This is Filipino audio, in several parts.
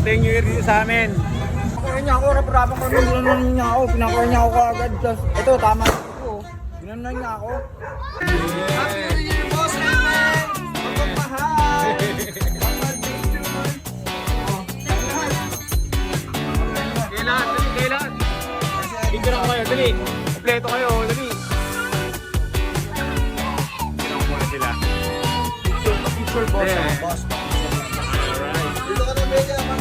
Dating New Year dito sa amin. Pinakain niya ako, rap-rapang kami, ginanon niya ako, pinakain niya ako kaagad. Just, ito, tama ako. Ginanon niya ako. Happy New Year, boss namin! Pagpapahal! Kailan? Picture ako kayo, dali. Kompleto kayo, dali. Picture muna sila. Picture, boss. Boss. Alright. Dito ka na, Bella.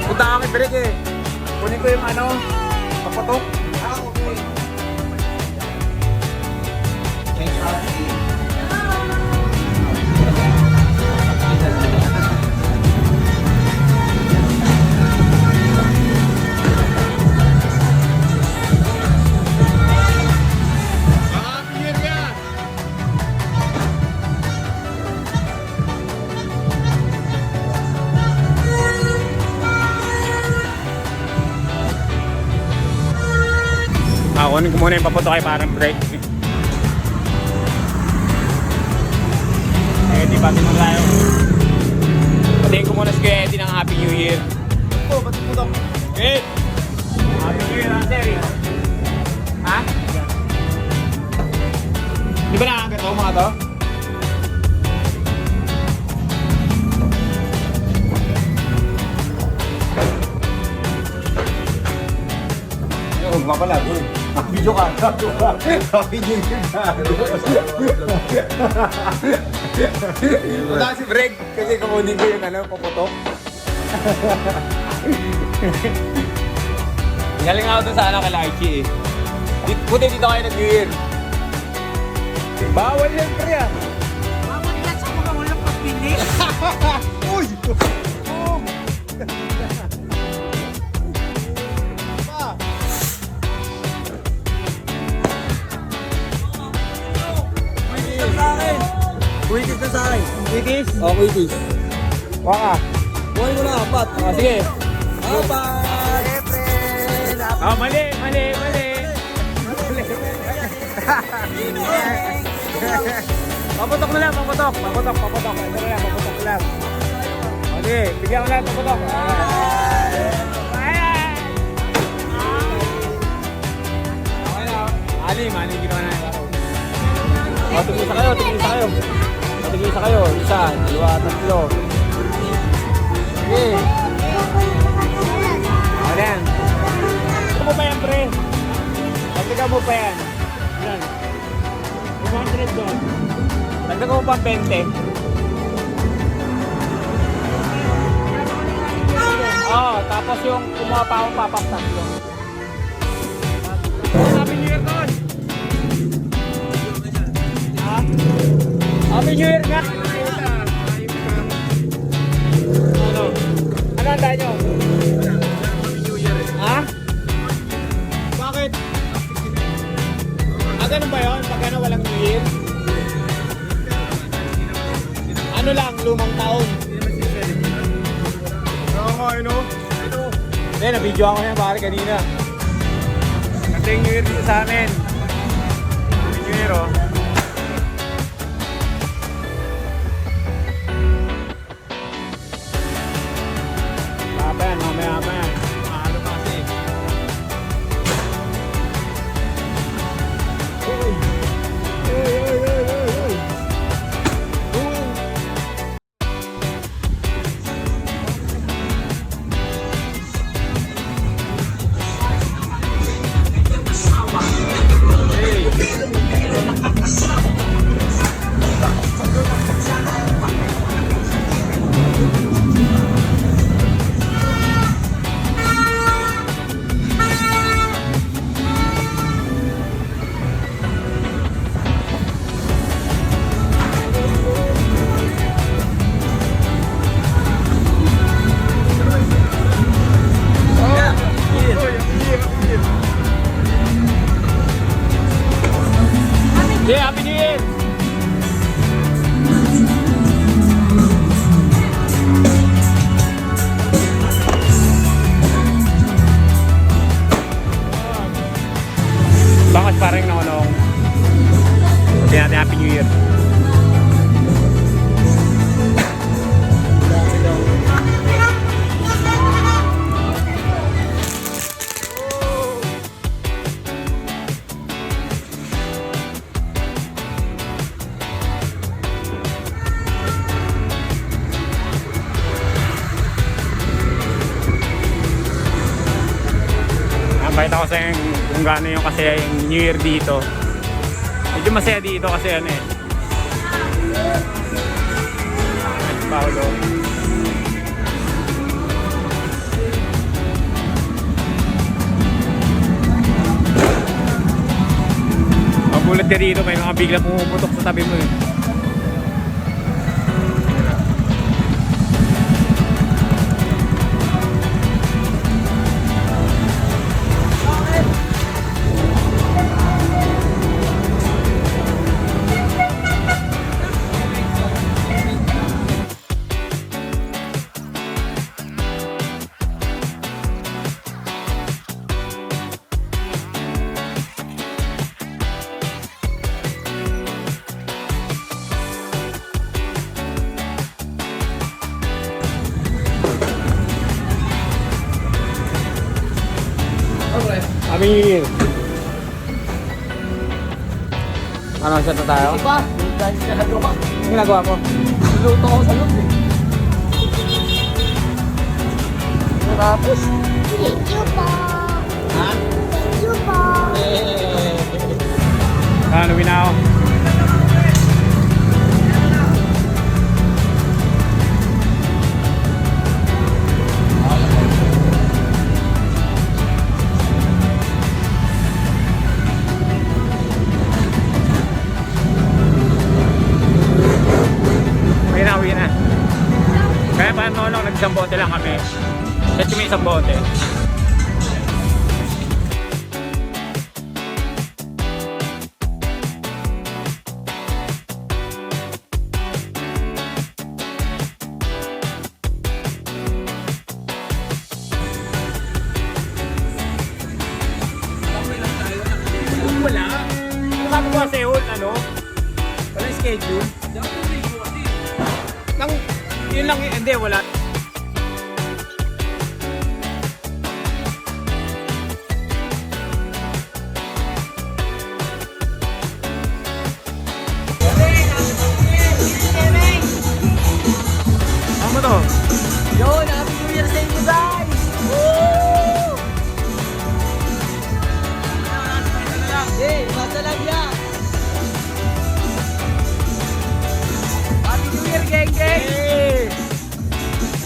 Punta ka kay Brek eh. Kunin ko yung ano, papatok. Okay. Change out. Happy New Year ka! Kunin ko muna yung paputok kay parang break. Eddie, pati mo tayo. Patingin ko muna si Kuya Eddie ng Happy New Year. Oh, ba't mo daw? Good! Happy New Year, Hunter. Ha? Di ba nakakagat to mga to? Huwag nga pala, good. Video ka. Happy New Year ka. Punta si Breg kasi kukunin ko yung ano, paputok. Galing ako dun sa ano kay Archie eh. Buti dito kayo nag-New Year. Bawal yan, pre ah. Bawal yan sa mga walang pagpili. Uy! Quitis na sa akin. Quitis? Oh, quitis. Waka. Buhay mo na apat. Sige. Apat! Mali. Paputok na lang, paputok. Ito na lang, paputok lang. Okay, bigyan ko lang, paputok. Alim, ginawa na yung laro. Tigisa kayo. Isa, dalawa, tatlo. Sige. Ayan. Ito mo pa yan, pre. Dagdagan mo pa yan. Yan. 200 doon. Dagdagan mo pa 20. Tapos yung kumuha pa akong papaksak doon. Happy New Year doon! Ha? Happy New Year nga! Ano? Ano ang tayo nyo? Happy New Year. Ha? Bakit? Ganun ba yun? Pag ano walang New Year? Ano lang, lumang taon. Oo nga, ano? Hindi, na-video ako yan pare kanina. Dating New Year dito sa amin. Happy New Year, oh. Mamaya. Mahalo pa kasi. Yeah, Happy New Year! Bakit parang nakulong? Sabi natin Happy New Year. Pakita ko sa inyo kung gaano yung kasi yung New Year dito. Medyo masaya dito kasi ano eh. Paulo. Magulat ka dito, may mga bigla pumuputok sa tabi mo eh. Happy New Year! Ano, set na tayo? Diba? Dahil ginagawa. Ano ginagawa mo? Luto ko sa loob eh. Tapos. Thank you po. Ha? Thank you po. Ano, uwi na ako. Uwi na. Kaya paano lang, nag-isang bote lang kami. Set kami isang bote. Wala. Ano sabi ko sa Seoul, ano? Wala schedule. Yun lang, hindi, wala. Ano mo to? Yun, Happy New Year sa inyo guys! Woo! Hey, matalagya! Happy New Year, geng geng! Hey!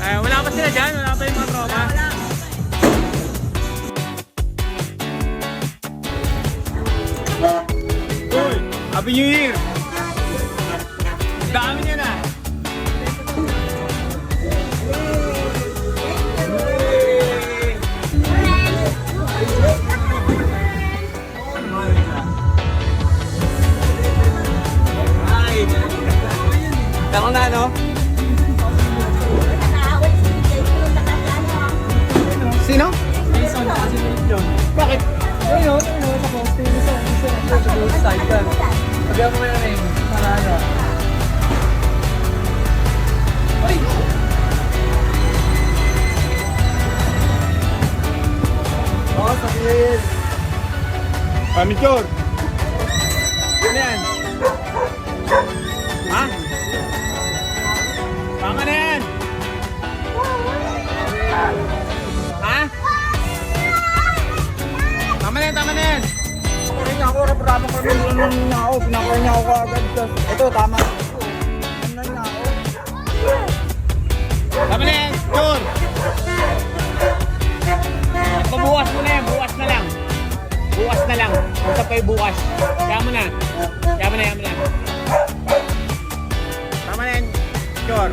Wala pa sila dyan? Wala pa yung mga tropa? Wala. Uy! Happy New Year! Dami nyo na! Tama na, no? Sino? Bakit? Ayun, sa posting sa site ka. Sabihan mo na rin. Para ano? Ay! Oh, sakit! Pamichor! Ano yan? Ha? Tama na yan! Ha? Tama na yan, tama na yan! Pinakuha niya ako, raparaman ko naman, ginano niya ako, pinakuha niya ako kaagad. Tapos, ito, tama. Ginano niya ako. Tama na yan, Chor! Bukas mo na yan, bukas na lang. Bukas na lang. Usap kayo bukas. Kaya mo na. Kaya mo na, kaya mo na. Tama na yan, Chor.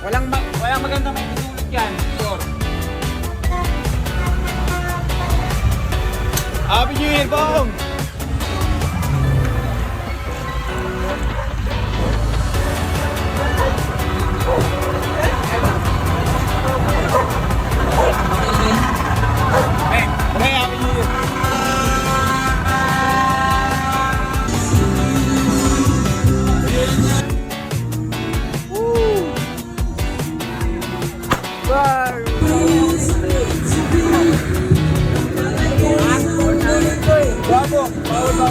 Walang maganda may tutulog yan, Chor. Happy New Year, Bong! Hey, Happy New Year! Ang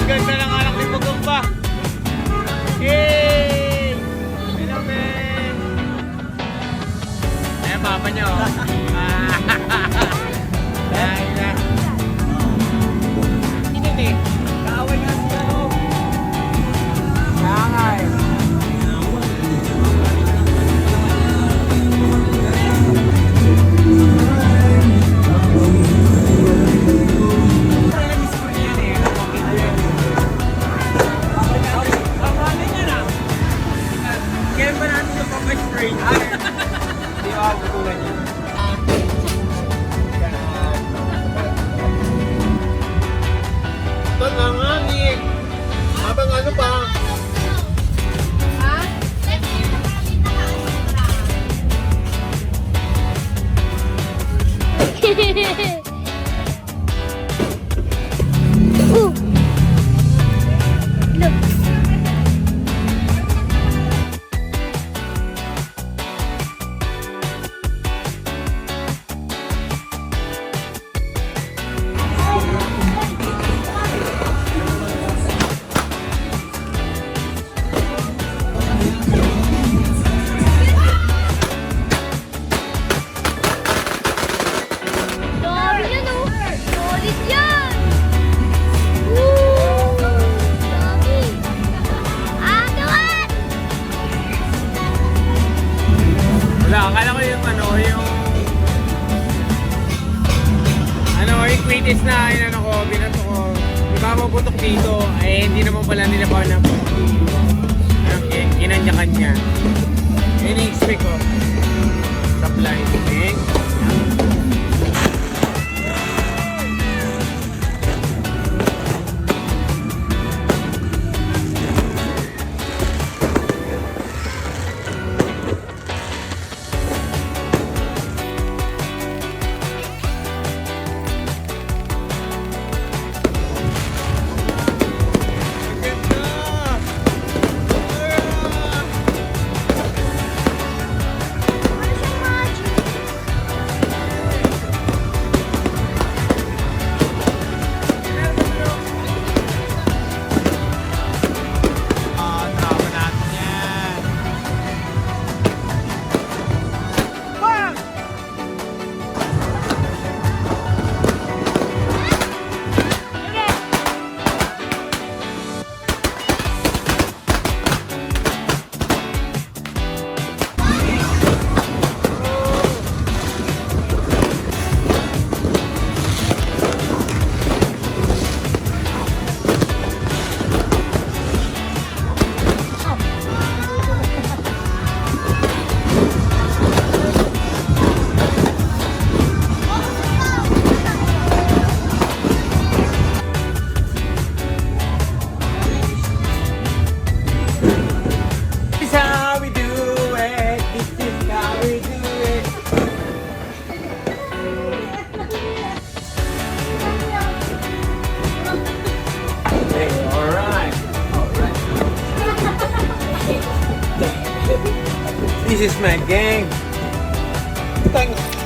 ganda ng anak ni Pagumba. Yay! Hello, man! Ayan, papa niya, oh. Ay, na. Init eh. Kaaway nga siya, oh. Kaya nga eh. Kaya ba natin yung papa-spray? Hindi ko ako tulad niya. Ito na nga, Nick. Habang ano pa? Ooh. Look. Dami yan, oh. Solid yan. Woo! Dami. Agawan! Wala, akala ko yung yung quitis na binato ko. Di ba maputok dito? Eh, hindi naman pala nila ba na kinanya-kanya. Yun yung expect ko. Supply. Okay? This is how we do it. This is how we do it. Hey, alright. This is my gang. Thanks.